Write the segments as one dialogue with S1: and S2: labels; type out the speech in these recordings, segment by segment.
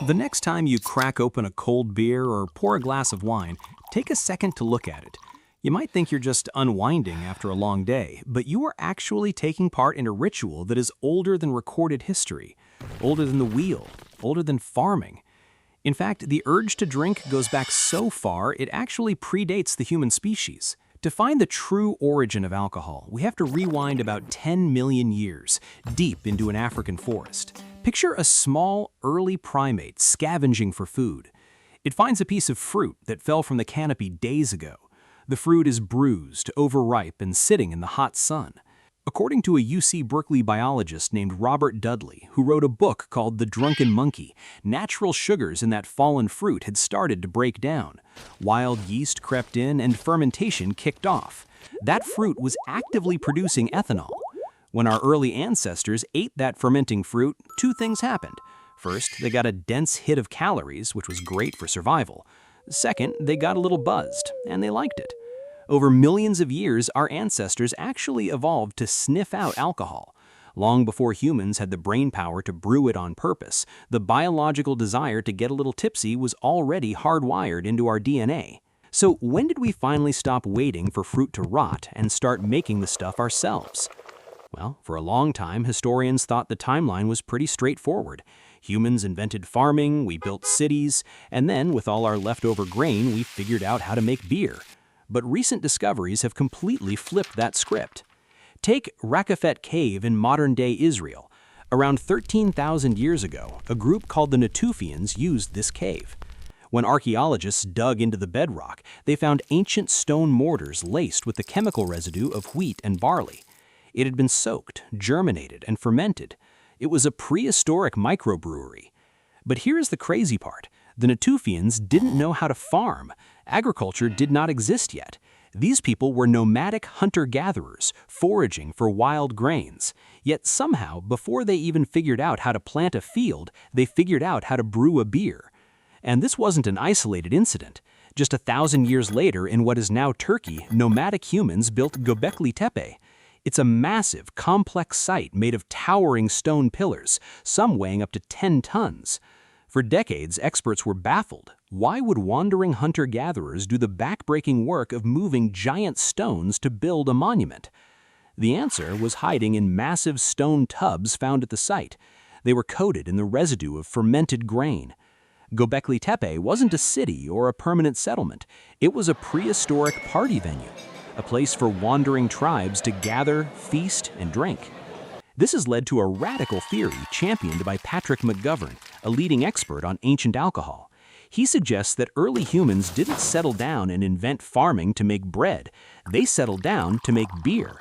S1: The next time you crack open a cold beer or pour a glass of wine, take a second to look at it. You might think you're just unwinding after a long day, but you are actually taking part in a ritual that is older than recorded history, older than the wheel, older than farming. In fact, the urge to drink goes back so far it actually predates the human species. To find the true origin of alcohol, we have to rewind about 10 million years, deep into an African forest. Picture a small, early primate scavenging for food. It finds a piece of fruit that fell from the canopy days ago. The fruit is bruised, overripe, and sitting in the hot sun. According to a UC Berkeley biologist named Robert Dudley, who wrote a book called The Drunken Monkey, natural sugars in that fallen fruit had started to break down. Wild yeast crept in and fermentation kicked off. That fruit was actively producing ethanol. When our early ancestors ate that fermenting fruit, two things happened. First, they got a dense hit of calories, which was great for survival. Second, they got a little buzzed, and they liked it. Over millions of years, our ancestors actually evolved to sniff out alcohol. Long before humans had the brain power to brew it on purpose, the biological desire to get a little tipsy was already hardwired into our DNA. So when did we finally stop waiting for fruit to rot and start making the stuff ourselves? Well, for a long time, historians thought the timeline was pretty straightforward. Humans invented farming, we built cities, and then, with all our leftover grain, we figured out how to make beer. But recent discoveries have completely flipped that script. Take Reshaped Cave in modern-day Israel. Around 13,000 years ago, a group called the Natufians used this cave. When archaeologists dug into the bedrock, they found ancient stone mortars laced with the chemical residue of wheat and barley. It had been soaked, germinated, and fermented. It was a prehistoric microbrewery. But here's the crazy part. The Natufians didn't know how to farm. Agriculture did not exist yet. These people were nomadic hunter-gatherers, foraging for wild grains. Yet somehow, before they even figured out how to plant a field, they figured out how to brew a beer. And this wasn't an isolated incident. Just 1,000 years later, in what is now Turkey, nomadic humans built Göbekli Tepe. It's a massive, complex site made of towering stone pillars, some weighing up to 10 tons. For decades, experts were baffled. Why would wandering hunter-gatherers do the backbreaking work of moving giant stones to build a monument? The answer was hiding in massive stone tubs found at the site. They were coated in the residue of fermented grain. Göbekli Tepe wasn't a city or a permanent settlement. It was a prehistoric party venue, a place for wandering tribes to gather, feast, and drink. This has led to a radical theory championed by Patrick McGovern, a leading expert on ancient alcohol. He suggests that early humans didn't settle down and invent farming to make bread. They settled down to make beer.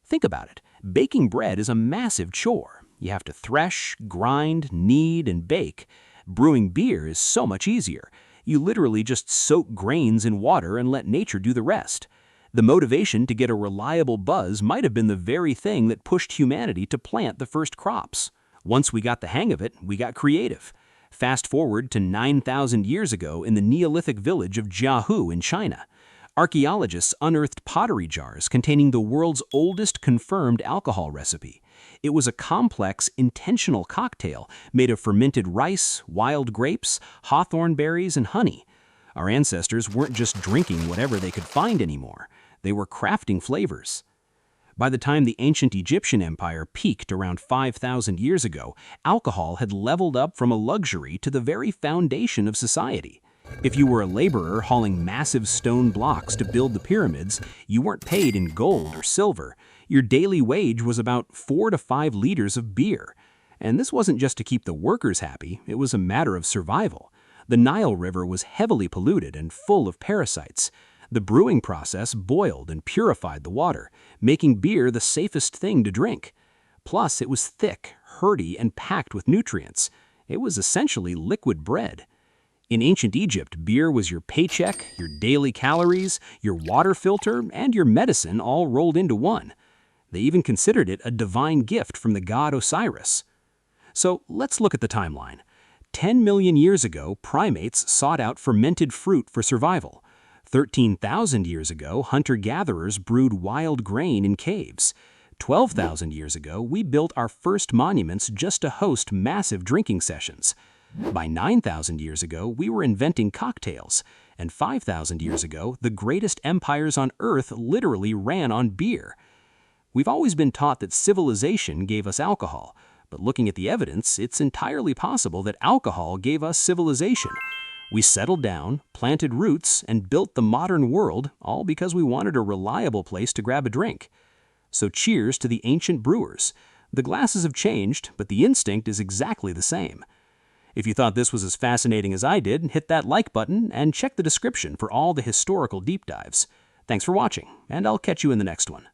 S1: Think about it. Baking bread is a massive chore. You have to thresh, grind, knead, and bake. Brewing beer is so much easier. You literally just soak grains in water and let nature do the rest. The motivation to get a reliable buzz might have been the very thing that pushed humanity to plant the first crops. Once we got the hang of it, we got creative. Fast forward to 9,000 years ago in the Neolithic village of Jiahu in China. Archaeologists unearthed pottery jars containing the world's oldest confirmed alcohol recipe. It was a complex, intentional cocktail made of fermented rice, wild grapes, hawthorn berries, and honey. Our ancestors weren't just drinking whatever they could find anymore. They were crafting flavors. By the time the ancient Egyptian empire peaked around 5,000 years ago, alcohol had leveled up from a luxury to the very foundation of society. If you were a laborer hauling massive stone blocks to build the pyramids, you weren't paid in gold or silver. Your daily wage was about 4 to 5 liters of beer. And this wasn't just to keep the workers happy, it was a matter of survival. The Nile River was heavily polluted and full of parasites. The brewing process boiled and purified the water, making beer the safest thing to drink. Plus, it was thick, hearty, and packed with nutrients. It was essentially liquid bread. In ancient Egypt, beer was your paycheck, your daily calories, your water filter, and your medicine all rolled into one. They even considered it a divine gift from the god Osiris. So let's look at the timeline. 10 million years ago, primates sought out fermented fruit for survival. 13,000 years ago, hunter-gatherers brewed wild grain in caves. 12,000 years ago, we built our first monuments just to host massive drinking sessions. By 9,000 years ago, we were inventing cocktails, and 5,000 years ago, the greatest empires on Earth literally ran on beer. We've always been taught that civilization gave us alcohol, but looking at the evidence, it's entirely possible that alcohol gave us civilization. We settled down, planted roots, and built the modern world, all because we wanted a reliable place to grab a drink. So cheers to the ancient brewers. The glasses have changed, but the instinct is exactly the same. If you thought this was as fascinating as I did, hit that like button and check the description for all the historical deep dives. Thanks for watching, and I'll catch you in the next one.